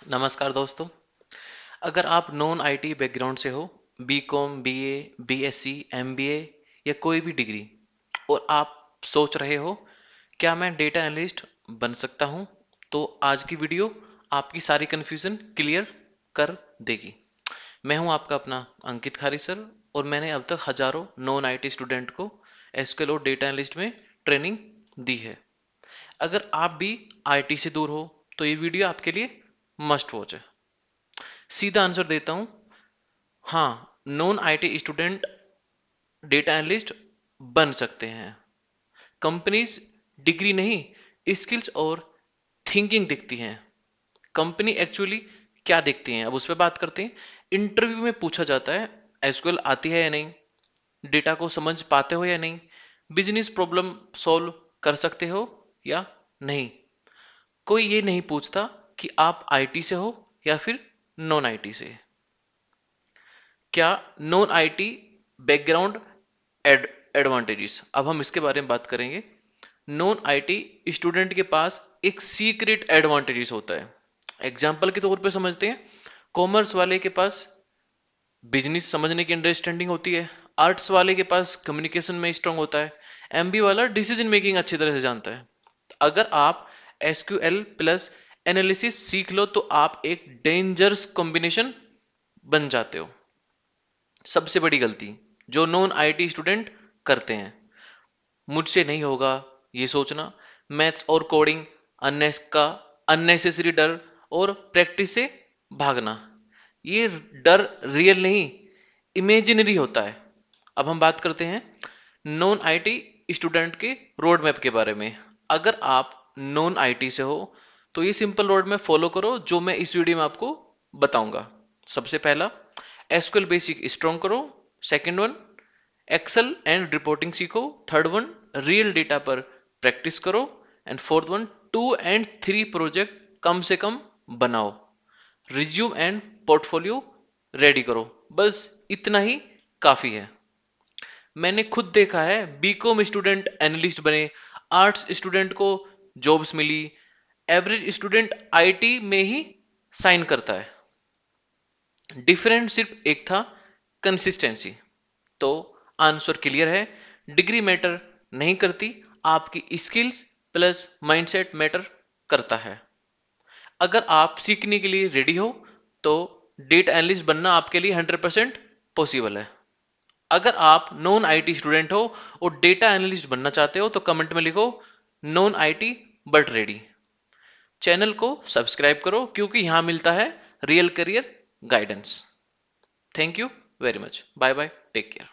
नमस्कार दोस्तों। अगर आप नॉन आईटी बैकग्राउंड से हो, बीकॉम, बीए, बीएससी, एमबीए या कोई भी डिग्री, और आप सोच रहे हो क्या मैं डेटा एनालिस्ट बन सकता हूं, तो आज की वीडियो आपकी सारी कन्फ्यूजन क्लियर कर देगी। मैं हूं आपका अपना अंकित खारी सर, और मैंने अब तक हजारों नॉन आईटी स्टूडेंट को एसक्यूएल और डेटा एनालिस्ट में ट्रेनिंग दी है। अगर आप भी आईटी से दूर हो तो ये वीडियो आपके लिए मस्ट वॉच है। सीधा आंसर देता हूं, हाँ, non IT student data analyst बन सकते हैं। कंपनीज डिग्री नहीं, स्किल्स और थिंकिंग देखती हैं। कंपनी एक्चुअली क्या देखती हैं, अब उस पर बात करते हैं। इंटरव्यू में पूछा जाता है एसक्यूएल आती है या नहीं, डेटा को समझ पाते हो या नहीं, बिजनेस प्रॉब्लम सॉल्व कर सकते हो या नहीं। कोई ये नहीं पूछता कि आप आईटी से हो या फिर नॉन आईटी से। क्या नॉन आईटी बैकग्राउंड एडवांटेजेस, अब हम इसके बारे में बात करेंगे। नॉन आईटी स्टूडेंट के पास एक सीक्रेट एडवांटेजेस होता है। एग्जाम्पल के तौर पे समझते हैं, कॉमर्स वाले के पास बिजनेस समझने की अंडरस्टैंडिंग होती है, आर्ट्स वाले के पास कम्युनिकेशन में स्ट्रांग होता है, एमबी वाला डिसीजन मेकिंग अच्छी तरह से जानता है। अगर आप एसक्यूएल प्लस एनालिसिस सीख लो तो आप एक डेंजरस कॉम्बिनेशन बन जाते हो। सबसे बड़ी गलती जो नॉन आईटी स्टूडेंट करते हैं, मुझसे नहीं होगा ये सोचना, मैथ्स और कोडिंग का अननेसेसरी डर, और प्रैक्टिस से भागना। ये डर रियल नहीं, इमेजिनरी होता है। अब हम बात करते हैं नॉन आईटी स्टूडेंट के रोड मैप के बारे में। अगर आप नॉन आईटी से हो तो ये सिंपल रोड मैप फॉलो करो जो मैं इस वीडियो में आपको बताऊंगा। सबसे पहला, एसक्यूएल बेसिक स्ट्रॉन्ग करो। Second one, Excel and reporting सीखो। थर्ड वन, रियल डेटा पर प्रैक्टिस करो। एंड फोर्थ वन, 2 और 3 प्रोजेक्ट कम से कम बनाओ। रिज्यूम एंड पोर्टफोलियो रेडी करो। बस इतना ही काफी है। मैंने खुद देखा है, बीकॉम स्टूडेंट एनालिस्ट बने, आर्ट्स स्टूडेंट को जॉब्स मिली, एवरेज स्टूडेंट आईटी में ही साइन करता है। डिफरेंट सिर्फ एक था, कंसिस्टेंसी। तो आंसर क्लियर है, डिग्री मैटर नहीं करती, आपकी स्किल्स प्लस माइंडसेट मैटर करता है। अगर आप सीखने के लिए रेडी हो तो डेटा एनालिस्ट बनना आपके लिए 100% पॉसिबल है। अगर आप नॉन आईटी स्टूडेंट हो और डेटा एनालिस्ट बनना चाहते हो तो कमेंट में लिखो non IT but ready. Channel को सब्सक्राइब करो क्योंकि यहां मिलता है real career guidance. Thank you very much. Bye bye, take care.